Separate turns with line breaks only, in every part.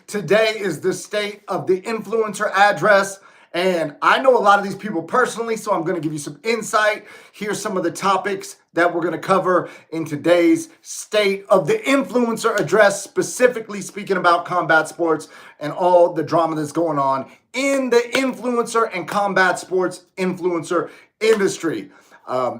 Today is the state of the influencer address. And I know a lot of these people personally, so I'm going to give you some insight. Here's some of the topics that we're going to cover in today's state of the influencer address, specifically speaking about combat sports and all the drama that's going on in the influencer and combat sports influencer industry.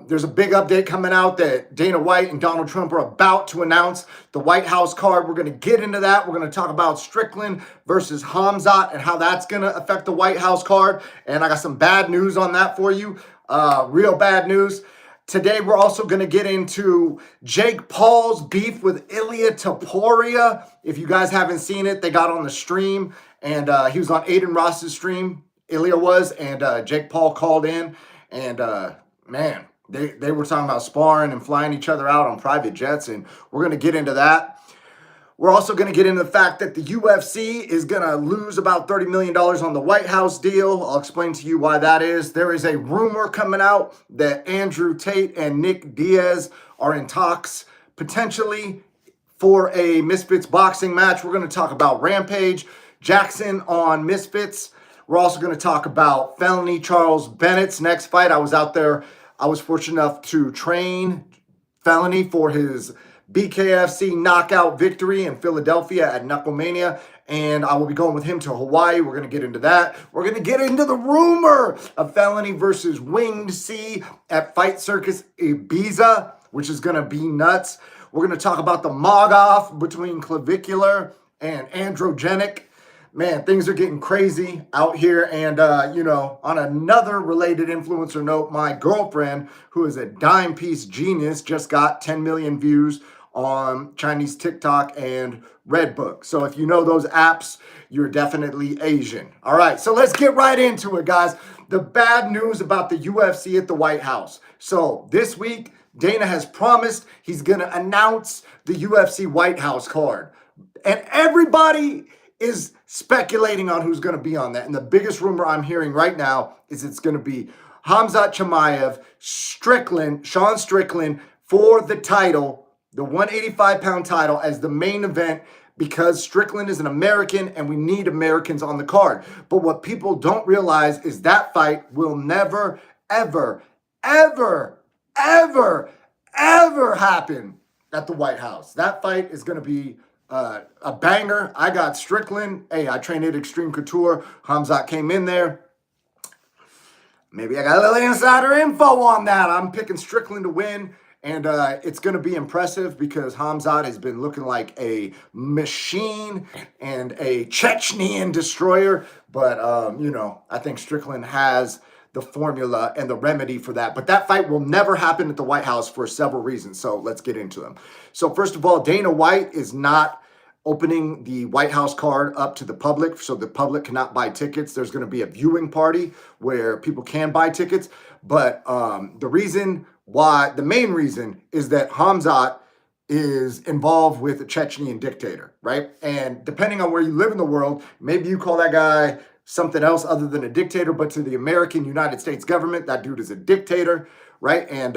There's a big update coming out that Dana White and Donald Trump are about to announce the White House card. We're going to get into that. We're going to talk about Strickland versus Hamzat and how that's going to affect the White House card. And I got some bad news on that for you. Real bad news. Today, we're also going to get into Jake Paul's beef with Ilia Taporia. If you guys haven't seen it, they got on the stream, and he was on Aiden Ross's stream, Ilia was, and Jake Paul called in, and man, they were talking about sparring and flying each other out on private jets, and we're going to get into that. We're also going to get into the fact that the UFC is going to lose about $30 million on the White House deal. I'll explain to you why that is. There is a rumor coming out that Andrew Tate and Nick Diaz are in talks potentially for a Misfits boxing match. We're going to talk about Rampage, Jackson on Misfits. We're also going to talk about Felony Charles Bennett's next fight. I was out there. I was fortunate enough to train Felony for his BKFC knockout victory in Philadelphia at Knucklemania, and I will be going with him to Hawaii. We're going to get into that. We're going to get into the rumor of Felony versus Winged Sea at Fight Circus Ibiza, which is going to be nuts. We're going to talk about the mog-off between clavicular and androgenic. Man, things are getting crazy out here. And, on another related influencer note, my girlfriend, who is a dime piece genius, just got 10 million views on Chinese TikTok and Redbook. So if you know those apps, you're definitely Asian. All right, so let's get right into it, guys. The bad news about the UFC at the White House. So this week, Dana has promised he's going to announce the UFC White House card. And everybody is speculating on who's going to be on that. And the biggest rumor I'm hearing right now is it's going to be Hamzat Chimaev, Sean Strickland for the title, the 185-pound title as the main event, because Strickland is an American and we need Americans on the card. But what people don't realize is that fight will never, ever, ever, ever, ever happen at the White House. That fight is going to be a banger. I got Strickland. Hey, I trained at Extreme Couture. Hamzat came in there. Maybe I got a little insider info on that. I'm picking Strickland to win, and it's going to be impressive because Hamzat has been looking like a machine and a Chechnyan destroyer. But, I think Strickland has the formula and the remedy for that. But that fight will never happen at the White House for several reasons. So let's get into them. So first of all, Dana White is not opening the White House card up to the public, so the public cannot buy tickets. There's going to be a viewing party where people can buy tickets. But the main reason is that Hamzat is involved with a Chechnyan dictator, right? And depending on where you live in the world, maybe you call that guy something else other than a dictator, but to the American United States government, that dude is a dictator, right? And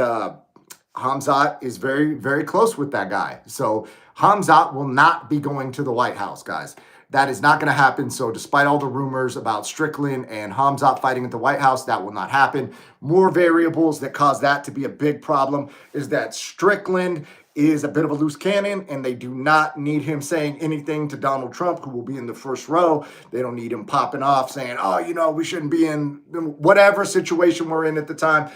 Hamzat is very, very close with that guy. So Hamzat will not be going to the White House, guys. That is not going to happen. So despite all the rumors about Strickland and Hamzat fighting at the White House, that will not happen. More variables that cause that to be a big problem is that Strickland is a bit of a loose cannon, and they do not need him saying anything to Donald Trump, who will be in the first row. They don't need him popping off saying, we shouldn't be in whatever situation we're in at the time.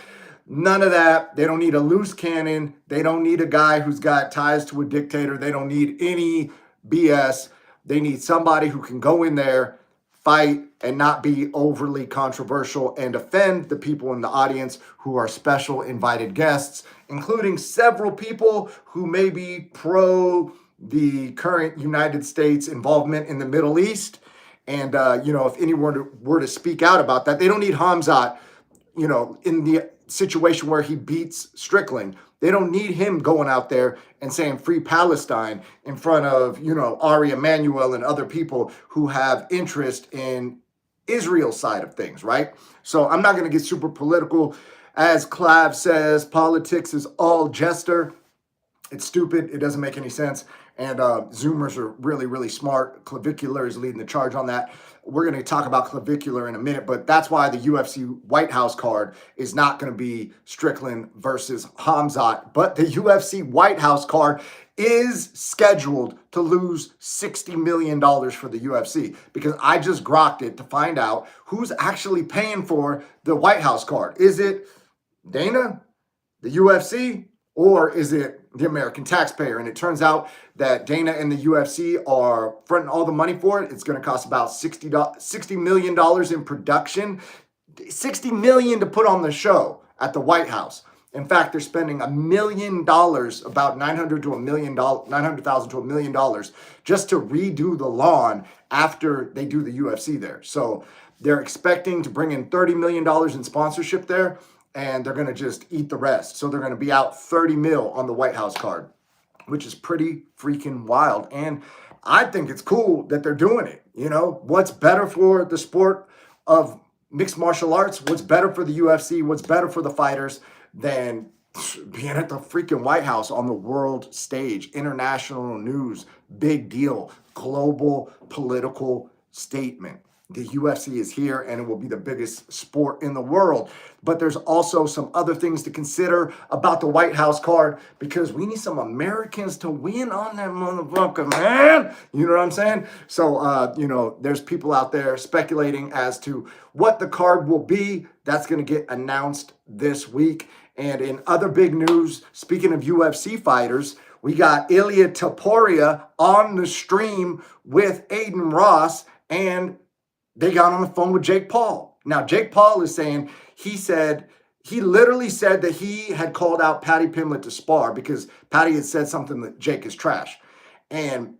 None of that. They don't need a loose cannon. They don't need a guy who's got ties to a dictator. They don't need any BS. They need somebody who can go in there, fight, and not be overly controversial and offend the people in the audience who are special invited guests, including several people who may be pro the current United States involvement in the Middle East. And, if anyone were to speak out about that, they don't need Hamzat, in the situation where he beats Strickland. They don't need him going out there and saying free Palestine in front of, Ari Emanuel and other people who have interest in Israel's side of things, right? So I'm not going to get super political. As Clav says, politics is all jester. It's stupid. It doesn't make any sense. And Zoomers are really, really smart. Clavicular is leading the charge on that. We're going to talk about clavicular in a minute, but that's why the UFC White House card is not going to be Strickland versus Hamzat, but the UFC White House card is scheduled to lose $60 million for the UFC, because I just grokked it to find out who's actually paying for the White House card. Is it Dana, the UFC, or is it the American taxpayer? And it turns out that Dana and the UFC are fronting all the money for it. It's going to cost about $60 million in production, $60 million to put on the show at the White House. In fact, they're spending $1 million, about $900,000 to $1 million, just to redo the lawn after they do the UFC there. So they're expecting to bring in $30 million in sponsorship there, and they're going to just eat the rest. So they're going to be out 30 mil on the White House card, which is pretty freaking wild. And I think it's cool that they're doing it. You know, what's better for the sport of mixed martial arts? What's better for the UFC? What's better for the fighters than being at the freaking White House on the world stage? International news, big deal, global political statement. The UFC is here, and it will be the biggest sport in the world. But there's also some other things to consider about the White House card, because we need some Americans to win on that motherfucker, man. You know what I'm saying? So, there's people out there speculating as to what the card will be. That's going to get announced this week. And in other big news, speaking of UFC fighters, we got Ilia Topuria on the stream with Aiden Ross, and they got on the phone with Jake Paul. Now, Jake Paul is saying, he literally said that he had called out Paddy Pimblett to spar because Paddy had said something that Jake is trash. And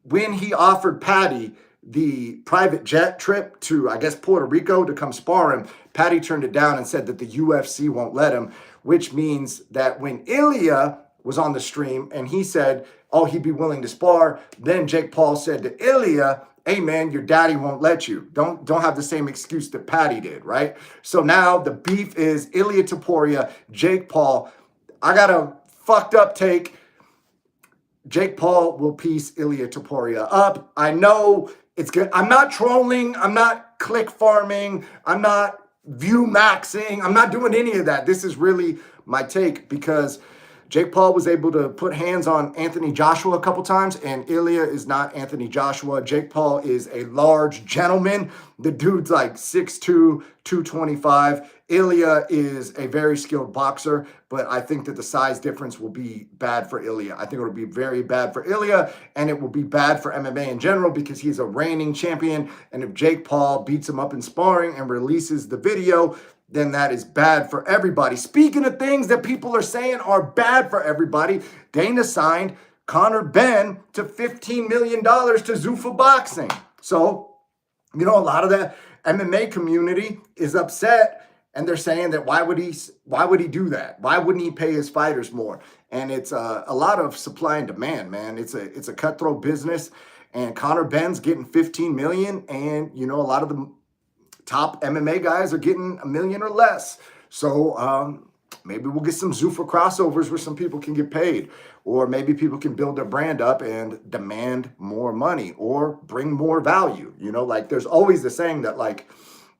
when he offered Paddy the private jet trip to, I guess, Puerto Rico to come spar him, Paddy turned it down and said that the UFC won't let him, which means that when Ilia was on the stream and he said, oh, he'd be willing to spar, then Jake Paul said to Ilia, hey man, your daddy won't let you. Don't have the same excuse that Paddy did, right? So now the beef is Ilia Topuria, Jake Paul. I got a fucked up take. Jake Paul will piece Ilia Topuria up. I know it's good. I'm not trolling. I'm not click farming. I'm not view maxing. I'm not doing any of that. This is really my take, because Jake Paul was able to put hands on Anthony Joshua a couple times, and Ilia is not Anthony Joshua. Jake Paul is a large gentleman. The dude's like 6'2", 225. Ilia is a very skilled boxer, but I think that the size difference will be bad for Ilia. I think it will be very bad for Ilia, and it will be bad for MMA in general, because he's a reigning champion, and if Jake Paul beats him up in sparring and releases the video, then that is bad for everybody. Speaking of things that people are saying are bad for everybody, Dana signed Conor Benn to $15 million to Zuffa Boxing. So, a lot of the MMA community is upset, and they're saying that why would he do that? Why wouldn't he pay his fighters more? And it's a lot of supply and demand, man. It's a cutthroat business, and Conor Benn's getting $15 million, and a lot of the top MMA guys are getting $1 million or less. So maybe we'll get some Zuffa crossovers where some people can get paid, or maybe people can build their brand up and demand more money or bring more value. There's always the saying that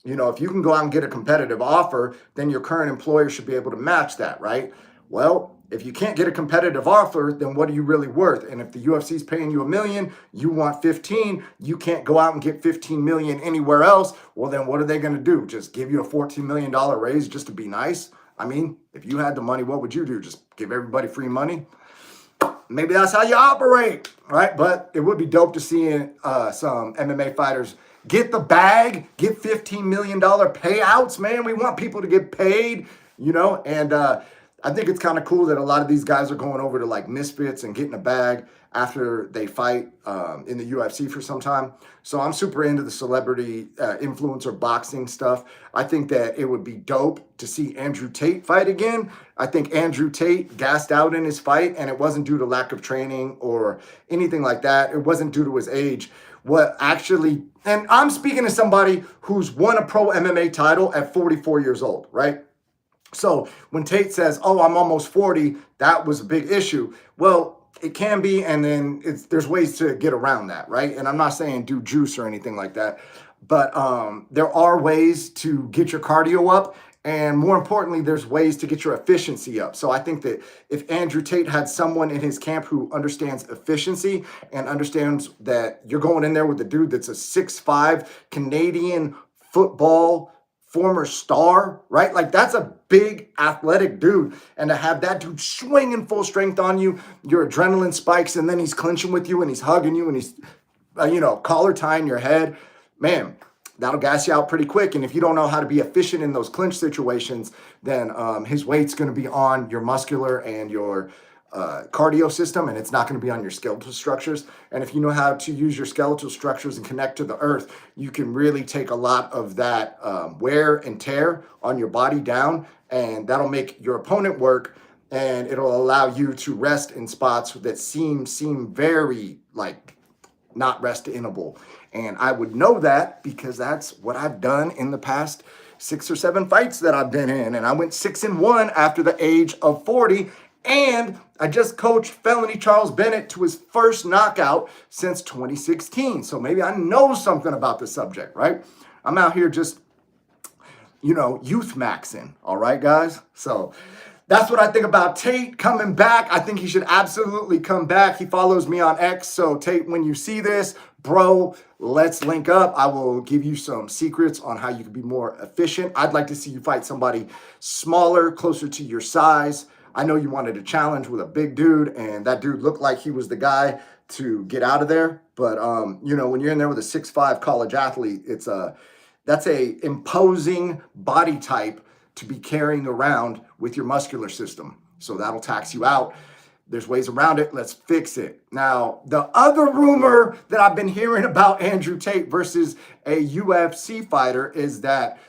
if you can go out and get a competitive offer, then your current employer should be able to match that, right? Well, if you can't get a competitive offer, then what are you really worth? And if the UFC is paying you $1 million, you want 15, you can't go out and get 15 million anywhere else. Well, then what are they going to do? Just give you a $14 million raise just to be nice? I mean, if you had the money, what would you do? Just give everybody free money? Maybe that's how you operate, right? But it would be dope to see some MMA fighters get the bag, get $15 million payouts, man. We want people to get paid, and I think it's kind of cool that a lot of these guys are going over to Misfits and getting a bag after they fight in the UFC for some time. So I'm super into the celebrity influencer boxing stuff. I think that it would be dope to see Andrew Tate fight again. I think Andrew Tate gassed out in his fight, and it wasn't due to lack of training or anything like that. It wasn't due to his age. And I'm speaking to somebody who's won a pro MMA title at 44 years old, right? So when Tate says, oh, I'm almost 40, that was a big issue. Well, It can be, and then there's ways to get around that, right? And I'm not saying do juice or anything like that, but there are ways to get your cardio up, and more importantly, there's ways to get your efficiency up. So I think that if Andrew Tate had someone in his camp who understands efficiency and understands that you're going in there with a dude that's a 6'5" Canadian football former star, right? Like that's a big athletic dude. And to have that dude swinging full strength on you, your adrenaline spikes, and then he's clinching with you and he's hugging you and he's, collar tying your head, man, that'll gas you out pretty quick. And if you don't know how to be efficient in those clinch situations, then his weight's going to be on your muscular and your cardio system, and it's not going to be on your skeletal structures. And if you know how to use your skeletal structures and connect to the earth, you can really take a lot of that wear and tear on your body down, and that'll make your opponent work, and it'll allow you to rest in spots that seem very like not rest-inable. And I would know that because that's what I've done in the past 6 or 7 fights that I've been in. And I went 6-1 after the age of 40. And I just coached Felony Charles Bennett to his first knockout since 2016. So maybe I know something about the subject, right? I'm out here just, youth maxing. All right, guys? So that's what I think about Tate coming back. I think he should absolutely come back. He follows me on X. So Tate, when you see this, bro, let's link up. I will give you some secrets on how you can be more efficient. I'd like to see you fight somebody smaller, closer to your size. I know you wanted a challenge with a big dude, and that dude looked like he was the guy to get out of there. But, when you're in there with a 6'5" college athlete, that's a imposing body type to be carrying around with your muscular system. So that'll tax you out. There's ways around it. Let's fix it. Now, the other rumor that I've been hearing about Andrew Tate versus a UFC fighter is that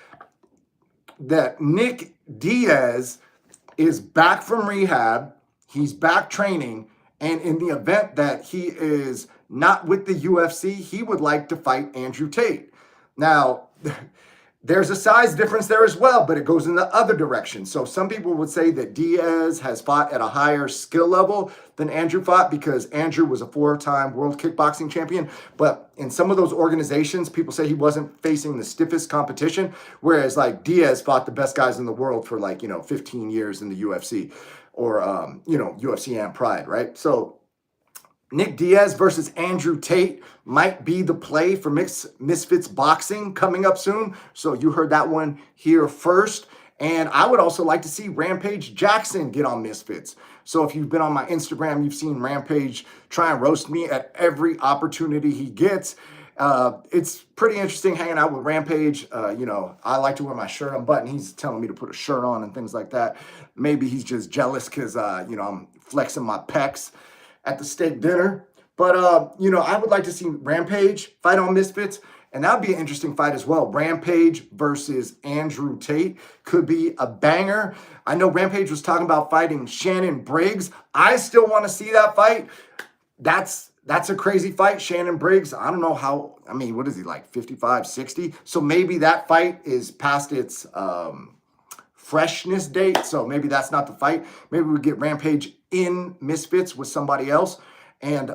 Nick Diaz is back from rehab. He's back training. And in the event that he is not with the UFC, he would like to fight Andrew Tate. Now, there's a size difference there as well, but it goes in the other direction. So some people would say that Diaz has fought at a higher skill level than Andrew fought because Andrew was a 4-time world kickboxing champion. But in some of those organizations, people say he wasn't facing the stiffest competition, whereas like Diaz fought the best guys in the world for 15 years in the UFC or, UFC and Pride, right? So Nick Diaz versus Andrew Tate might be the play for Misfits Boxing coming up soon. So you heard that one here first. And I would also like to see Rampage Jackson get on Misfits. So if you've been on my Instagram, you've seen Rampage try and roast me at every opportunity he gets. It's pretty interesting hanging out with Rampage. I like to wear my shirt unbuttoned. He's telling me to put a shirt on and things like that. Maybe he's just jealous because, I'm flexing my pecs at the steak dinner. But, I would like to see Rampage fight on Misfits. And that would be an interesting fight as well. Rampage versus Andrew Tate could be a banger. I know Rampage was talking about fighting Shannon Briggs. I still want to see that fight. That's a crazy fight. Shannon Briggs, I don't know how, what is he, like 55, 60? So maybe that fight is past its freshness date. So maybe that's not the fight. Maybe we get Rampage in Misfits with somebody else. And,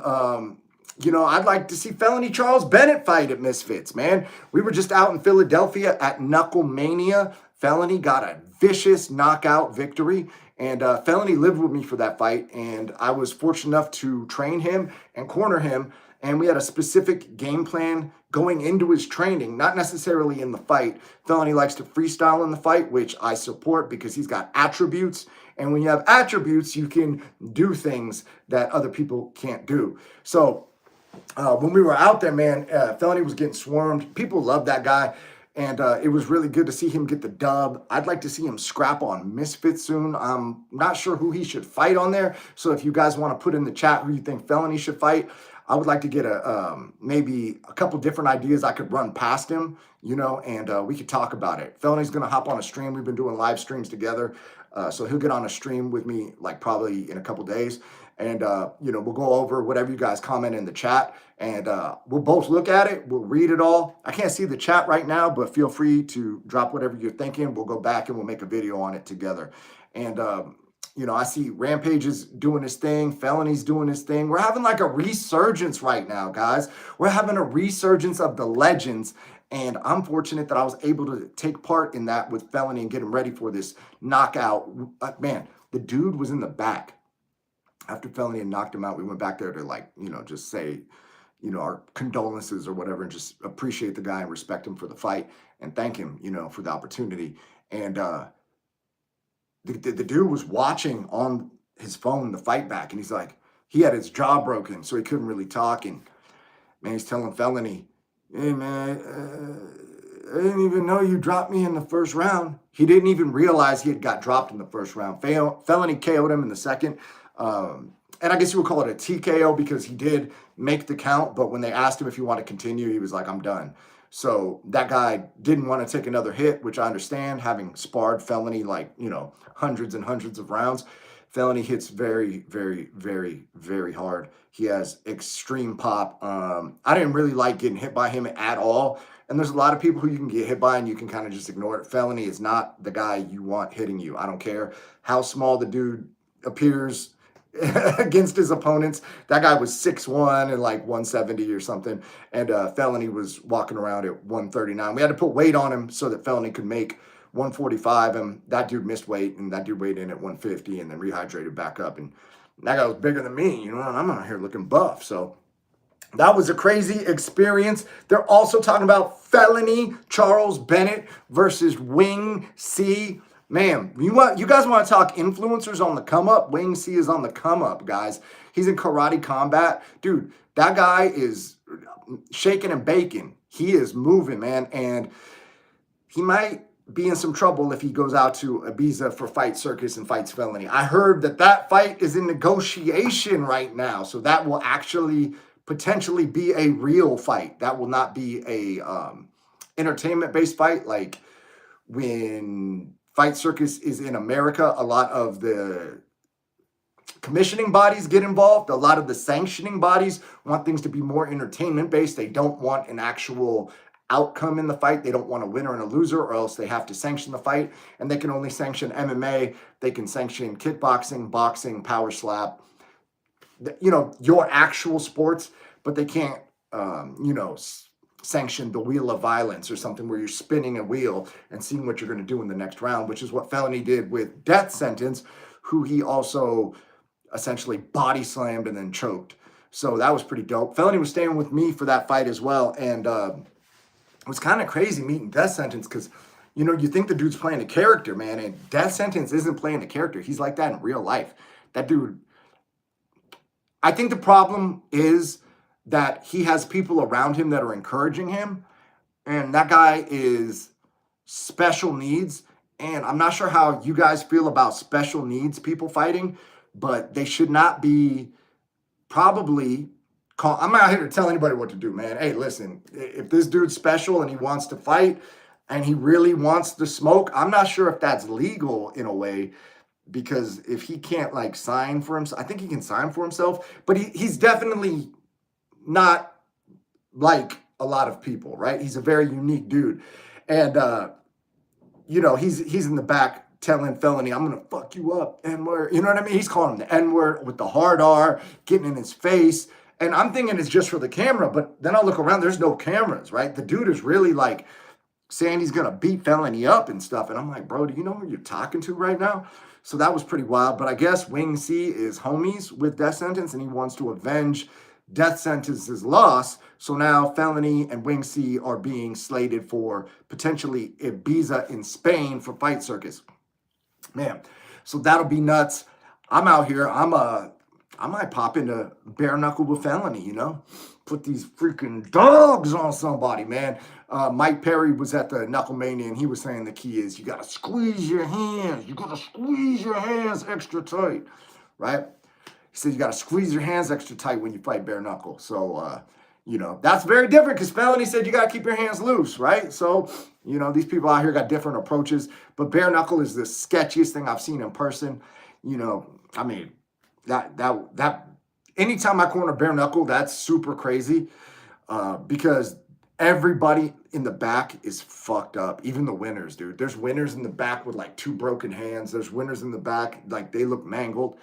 I'd like to see Felony Charles Bennett fight at Misfits, man. We were just out in Philadelphia at Knuckle Mania. Felony got a vicious knockout victory. And Felony lived with me for that fight. And I was fortunate enough to train him and corner him. And we had a specific game plan going into his training, not necessarily in the fight. Felony likes to freestyle in the fight, which I support because he's got attributes. And when you have attributes, you can do things that other people can't do. So when we were out there, man, Felony was getting swarmed. People love that guy. And it was really good to see him get the dub. I'd like to see him scrap on Misfits soon. I'm not sure who he should fight on there. So if you guys want to put in the chat who you think Felony should fight, I would like to get maybe a couple different ideas I could run past him, and we could talk about it. Felony's going to hop on a stream. We've been doing live streams together. So he'll get on a stream with me probably in a couple days. And, we'll go over whatever you guys comment in the chat. And we'll both look at it. We'll read it all. I can't see the chat right now, but feel free to drop whatever you're thinking. We'll go back and we'll make a video on it together. And, I see Rampage is doing his thing. Felony's doing his thing. We're having like a resurgence right now, guys. We're having a resurgence of the legends. And I'm fortunate that I was able to take part in that with Felony and get him ready for this knockout. Man, the dude was in the back. After Felony had knocked him out, we went back there to just say, our condolences or whatever, and just appreciate the guy and respect him for the fight and thank him, for the opportunity. And the dude was watching on his phone the fight back, and he's like, he had his jaw broken, so he couldn't really talk. And man, he's telling Felony, hey man, I didn't even know you dropped me in the first round. He didn't even realize he had got dropped in the first round. Felony KO'd him in the second. And I guess you would call it a TKO because he did make the count, but when they asked him if he wanted to continue, he was like, I'm done. So that guy didn't want to take another hit, which I understand, having sparred Felony hundreds and hundreds of rounds. Felony hits very, very, very, very hard. He has extreme pop. I didn't really like getting hit by him at all. And there's a lot of people who you can get hit by and you can kind of just ignore it. Felony is not the guy you want hitting you. I don't care how small the dude appears against his opponents. That guy was 6'1" and like 170 or something. And Felony was walking around at 139. We had to put weight on him so that Felony could make 145. And that dude missed weight, and that dude weighed in at 150 and then rehydrated back up. And that guy was bigger than me, and I'm out here looking buff. So that was a crazy experience. They're also talking about Felony Charles Bennett versus Wing C. Man, you guys want to talk influencers on the come up? Wing C is on the come up, guys. He's in karate combat. Dude, that guy is shaking and baking. He is moving, man. And he might be in some trouble if he goes out to Ibiza for Fight Circus and fights Felony. I heard that fight is in negotiation right now. So that will actually potentially be a real fight. That will not be a entertainment-based fight like when Fight Circus is in America. A lot of the commissioning bodies get involved. A lot of the sanctioning bodies want things to be more entertainment-based. They don't want an actual outcome in the fight. They don't want a winner and a loser, or else they have to sanction the fight. And they can only sanction MMA. They can sanction kickboxing, boxing, power slap, your actual sports, but they can't, sanction the wheel of violence or something where you're spinning a wheel and seeing what you're going to do in the next round, which is what Felony did with Death Sentence, who he also essentially body slammed and then choked. So that was pretty dope. Felony was staying with me for that fight as well. And it was kind of crazy meeting Death Sentence because, you think the dude's playing a character, man. And Death Sentence isn't playing a character. He's like that in real life. That dude, I think the problem is that he has people around him that are encouraging him. And that guy is special needs. And I'm not sure how you guys feel about special needs people fighting, but they should not be probably called. I'm not here to tell anybody what to do, man. Hey, listen, if this dude's special and he wants to fight and he really wants to smoke, I'm not sure if that's legal in a way, because if he can't sign for himself, I think he can sign for himself, but he's definitely not like a lot of people, right? He's a very unique dude. And, he's in the back telling Felony, I'm going to fuck you up, N-word. You know what I mean? He's calling him the N-word with the hard R, getting in his face. And I'm thinking it's just for the camera, but then I look around, there's no cameras, right? The dude is really saying he's going to beat Felony up and stuff. And I'm like, bro, do you know who you're talking to right now? So that was pretty wild. But I guess Wing C is homies with Death Sentence, and he wants to avenge Death Sentence's loss. So now Felony and Wing C are being slated for potentially Ibiza in Spain for Fight Circus. Man, so that'll be nuts. I'm out here. I might pop into bare knuckle with Felony, put these freaking dogs on somebody, man. Mike Perry was at the Knuckle Mania, and he was saying the key is you got to squeeze your hands. You got to squeeze your hands extra tight, right? He said you got to squeeze your hands extra tight when you fight bare knuckle. So, that's very different because Felony said you got to keep your hands loose, right? So, these people out here got different approaches. But bare knuckle is the sketchiest thing I've seen in person. That anytime I corner bare knuckle, that's super crazy because Everybody in the back is fucked up. Even the winners, dude. There's winners in the back with like 2 broken hands. There's winners in the back, like they look mangled.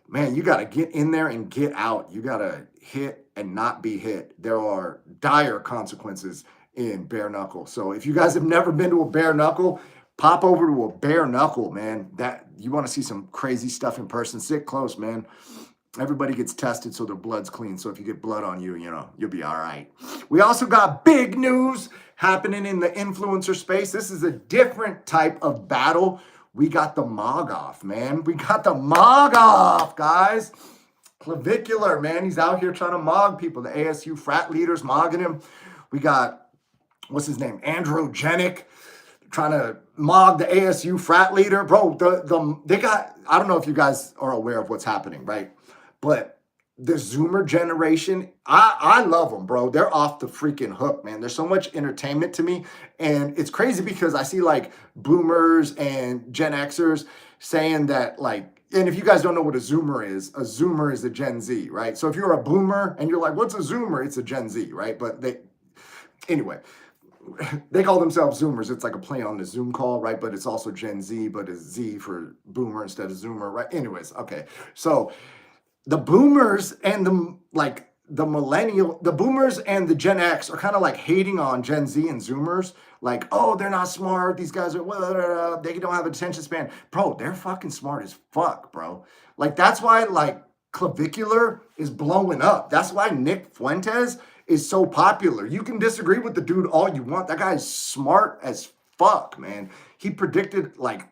Man, you got to get in there and get out. You got to hit and not be hit. There are dire consequences in bare knuckle. So if you guys have never been to a bare knuckle, pop over to a bare knuckle, man. That you want to see some crazy stuff in person. Sit close, man. Everybody gets tested so their blood's clean. So if you get blood on you, you'll be all right. We also got big news happening in the influencer space. This is a different type of battle. We got the Mog off, man. We got the Mog off, guys. Clavicular, man. He's out here trying to mog people. The ASU frat leaders mogging him. We got, what's his name? Androgenic trying to mog the ASU frat leader. Bro, they got, I don't know if you guys are aware of what's happening, right? But the Zoomer generation, I love them, bro. They're off the freaking hook, man. There's so much entertainment to me. And it's crazy because I see like boomers and Gen Xers saying that like, and if you guys don't know what a Zoomer is a Gen Z, right? So if you're a boomer and you're like, what's a Zoomer? It's a Gen Z, right? But anyway, they call themselves Zoomers. It's like a play on the Zoom call, right? But it's also Gen Z, but it's Z for boomer instead of Zoomer, right? Anyways, okay. So the boomers and the boomers and the Gen X are kind of like hating on Gen Z and Zoomers. Like, oh, they're not smart. These guys are, they don't have attention span. Bro, they're fucking smart as fuck, bro. Like, that's why, like, Clavicular is blowing up. That's why Nick Fuentes is so popular. You can disagree with the dude all you want. That guy's smart as fuck, man. He predicted, like,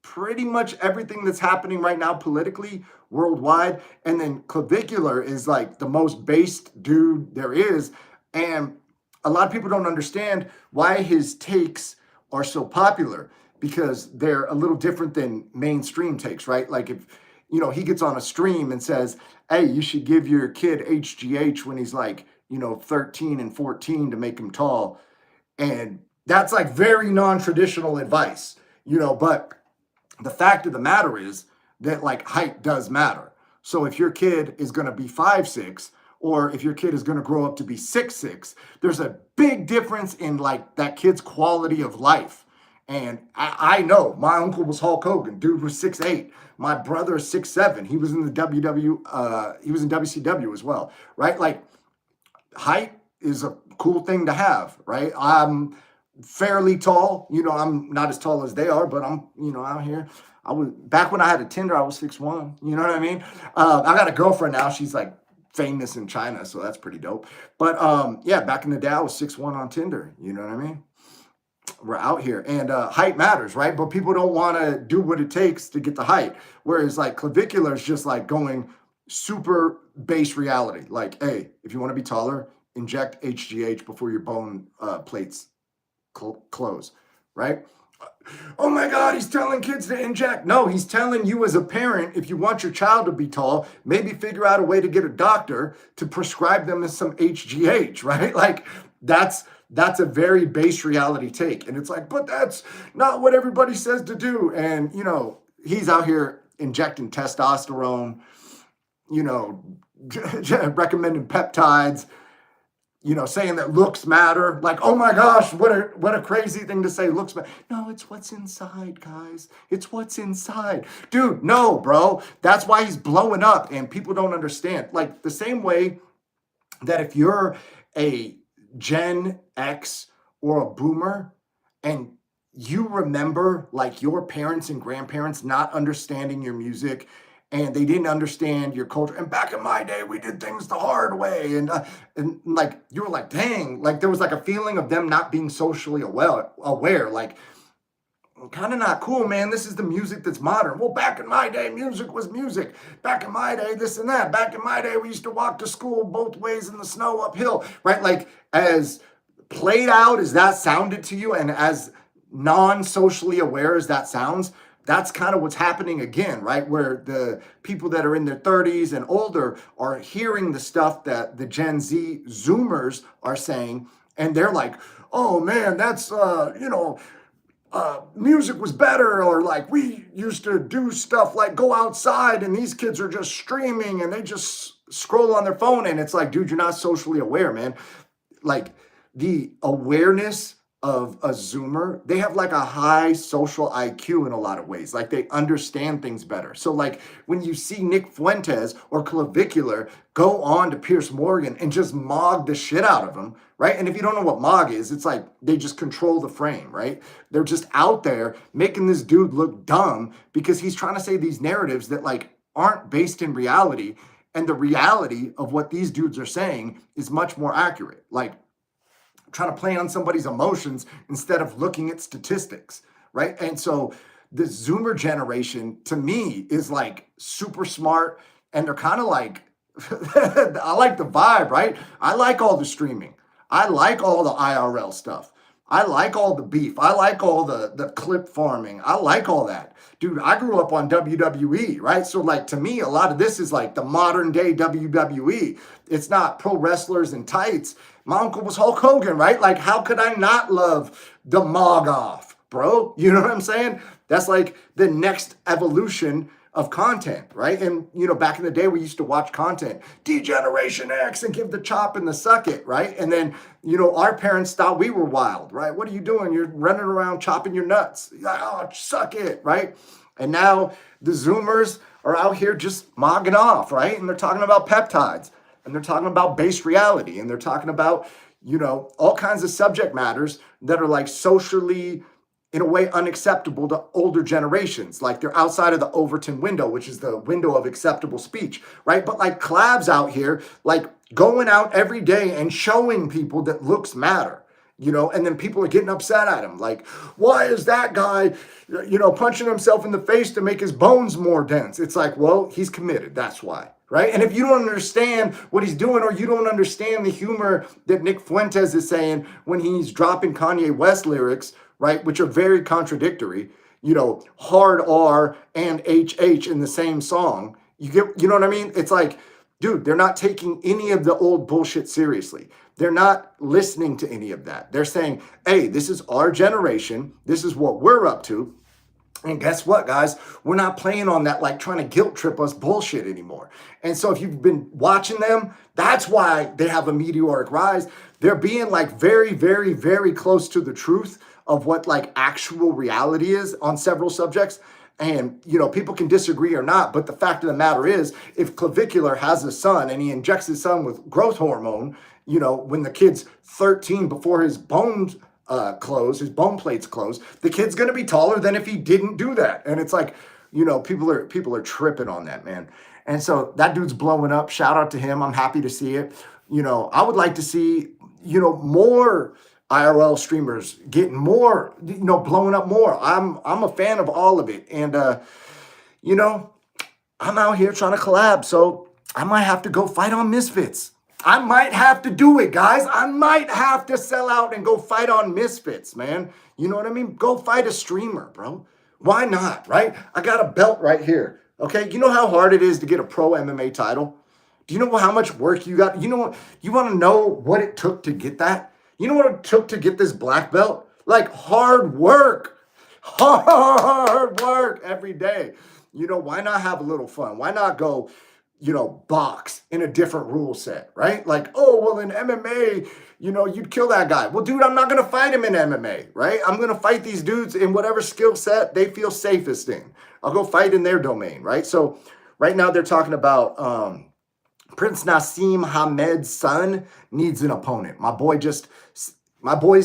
pretty much everything that's happening right now politically worldwide. And then Clavicular is like the most based dude there is. And a lot of people don't understand why his takes are so popular, because they're a little different than mainstream takes, right? Like if, he gets on a stream and says, hey, you should give your kid HGH when he's like, 13 and 14 to make him tall. And that's like very non-traditional advice, but the fact of the matter is that like height does matter. So if your kid is going to be 5'6", or if your kid is going to grow up to be 6'6", there's a big difference in like that kid's quality of life. And I know my uncle was Hulk Hogan. Dude was 6'8". My brother is 6'7". He was in the he was in WCW as well, right? Like height is a cool thing to have, right? I'm fairly tall. I'm not as tall as they are, but I'm, out here. I was back when I had a Tinder, I was 6'1". You know what I mean? I got a girlfriend now. She's like famous in China, so that's pretty dope. But yeah, back in the day, I was 6'1" on Tinder. You know what I mean? We're out here, and height matters, right? But people don't want to do what it takes to get the height. Whereas like Clavicular is just like going super base reality. Like, hey, if you want to be taller, inject HGH before your bone plates close, right? Oh my God, he's telling kids to inject. No, he's telling you as a parent, if you want your child to be tall, maybe figure out a way to get a doctor to prescribe them some HGH, right? Like that's a very base reality take. And it's like, but that's not what everybody says to do. And, he's out here injecting testosterone, recommending peptides, saying that looks matter. Like, oh my gosh, what a crazy thing to say, looks matter. No, it's what's inside, guys. It's what's inside. Dude, no, bro. That's why he's blowing up, and people don't understand. Like, the same way that if you're a Gen X or a boomer and you remember, like, your parents and grandparents not understanding your music, and they didn't understand your culture. And back in my day, we did things the hard way. And like, you were like, dang, like there was like a feeling of them not being socially aware, like kind of not cool, man. This is the music that's modern. Well, back in my day, music was music. Back in my day, this and that. Back in my day, we used to walk to school both ways in the snow uphill, right? Like as played out as that sounded to you and as non-socially aware as that sounds, that's kind of what's happening again, right? Where the people that are in their 30s and older are hearing the stuff that the Gen Z Zoomers are saying, and they're like, oh man, that's, music was better, or like we used to do stuff like go outside, and these kids are just streaming and they just scroll on their phone. And it's like, dude, you're not socially aware, man. Like the awareness of a Zoomer, they have like a high social IQ in a lot of ways. Like they understand things better. So like when you see Nick Fuentes or Clavicular go on to Pierce Morgan and just mog the shit out of him, right? And if you don't know what mog is, it's like they just control the frame, right? They're just out there making this dude look dumb because he's trying to say these narratives that like aren't based in reality. And the reality of what these dudes are saying is much more accurate. Like trying to play on somebody's emotions instead of looking at statistics, right? And so the Zoomer generation, to me, is like super smart, and they're kind of like, I like the vibe, right? I like all the streaming. I like all the IRL stuff. I like all the beef. I like all the clip farming. I like all that. Dude, I grew up on WWE, right? So like to me, a lot of this is like the modern day WWE. It's not pro wrestlers in tights. My uncle was Hulk Hogan, right? Like how could I not love the Mog Off, bro? You know what I'm saying? That's like the next evolution of content, right? And, you know, back in the day, we used to watch content, D-Generation X and give the chop and the suck it, right? And then, you know, our parents thought we were wild, right? What are you doing? You're running around chopping your nuts. Oh, suck it, right? And now the Zoomers are out here just mogging off, right? And they're talking about peptides, and they're talking about base reality, and they're talking about, you know, all kinds of subject matters that are like socially, in a way, unacceptable to older generations. Like they're outside of the Overton window, which is the window of acceptable speech, right? But like Clav's out here, like going out every day and showing people that looks matter, you know, and then people are getting upset at him. Like, why is that guy, you know, punching himself in the face to make his bones more dense? It's like, well, he's committed. That's why. Right? And if you don't understand what he's doing, or you don't understand the humor that Nick Fuentes is saying when he's dropping Kanye West lyrics, right, which are very contradictory, you know, hard R and HH in the same song, you know what I mean? It's like, dude, they're not taking any of the old bullshit seriously. They're not listening to any of that. They're saying, hey, this is our generation. This is what we're up to. And guess what, guys? We're not playing on that, like trying to guilt trip us bullshit anymore. And so if you've been watching them, that's why they have a meteoric rise. They're being like very, very, very close to the truth of what like actual reality is on several subjects. And, you know, people can disagree or not, but the fact of the matter is, if Clavicular has a son and he injects his son with growth hormone, you know, when the kid's 13 before his bones his bone plates close, the kid's gonna be taller than if he didn't do that. And it's like, you know, people are tripping on that, man. And so that dude's blowing up. Shout out to him. I'm happy to see it. You know, I would like to see, you know, more IRL streamers getting more, you know, blowing up more. I'm a fan of all of it. And you know, I'm out here trying to collab. So I might have to go fight on Misfits. I might have to do it, guys. I might have to sell out and go fight on Misfits, man. You know what I mean? Go fight a streamer, bro. Why not, right? I got a belt right here, okay? You know how hard it is to get a pro MMA title? Do you know how much work you got? You know what? You want to know what it took to get that? You know what it took to get this black belt? Like hard work. Hard work every day. You know, why not have a little fun? Why not go, you know, box in a different rule set, right? Like, oh, well, in MMA, you know, you'd kill that guy. Well, dude, I'm not going to fight him in MMA, right? I'm going to fight these dudes in whatever skill set they feel safest in. I'll go fight in their domain, right? So right now they're talking about Prince Nassim Hamed's son needs an opponent. My boy's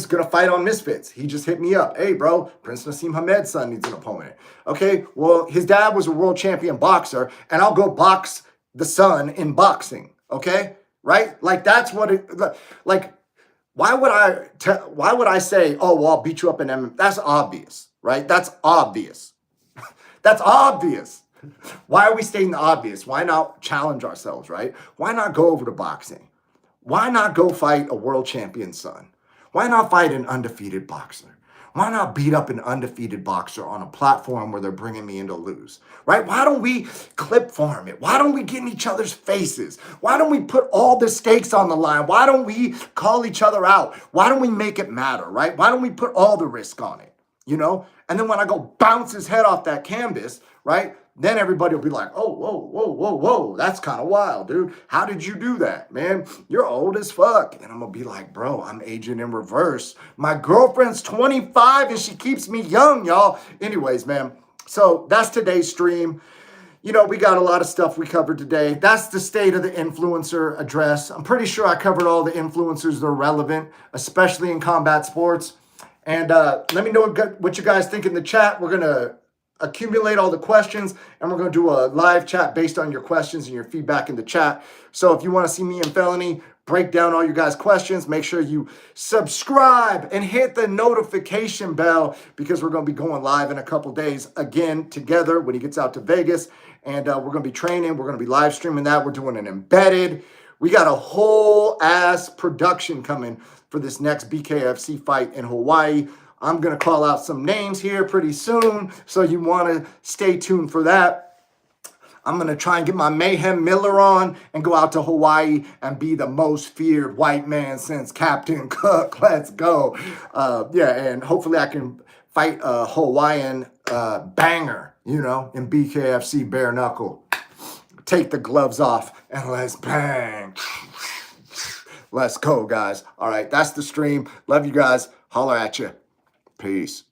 going to fight on Misfits. He just hit me up. Hey, bro, Prince Nassim Hamed's son needs an opponent. Okay, well, his dad was a world champion boxer, and I'll go box the son in boxing, okay? Right? Like that's what it, like, why would I say, oh, well, I'll beat you up in MMA? That's obvious, right? That's obvious. That's obvious. Why are we stating the obvious? Why not challenge ourselves, right? Why not go over to boxing? Why not go fight a world champion son? Why not fight an undefeated boxer? Why not beat up an undefeated boxer on a platform where they're bringing me in to lose, right? Why don't we clip farm it? Why don't we get in each other's faces? Why don't we put all the stakes on the line? Why don't we call each other out? Why don't we make it matter, right? Why don't we put all the risk on it, you know? And then when I go bounce his head off that canvas, right? then everybody will be like, oh, whoa, whoa, whoa, whoa. That's kind of wild, dude. How did you do that, man? You're old as fuck. And I'm going to be like, bro, I'm aging in reverse. My girlfriend's 25 and she keeps me young, y'all. Anyways, man. So that's today's stream. You know, we got a lot of stuff we covered today. That's the state of the influencer address. I'm pretty sure I covered all the influencers that are relevant, especially in combat sports. And let me know what you guys think in the chat. We're going to accumulate all the questions, and we're going to do a live chat based on your questions and your feedback in the chat. So if you want to see me and Felony break down all your guys' questions, make sure you subscribe and hit the notification bell, because we're going to be going live in a couple days again together when he gets out to Vegas. And we're going to be training. We're going to be live streaming that. We're doing an embedded. We got a whole ass production coming for this next BKFC fight in Hawaii. I'm going to call out some names here pretty soon, so you want to stay tuned for that. I'm going to try and get my Mayhem Miller on and go out to Hawaii and be the most feared white man since Captain Cook. Let's go. Yeah, and hopefully I can fight a Hawaiian banger, you know, in BKFC bare knuckle. Take the gloves off and let's bang. Let's go, guys. All right, that's the stream. Love you guys. Holler at you. Peace.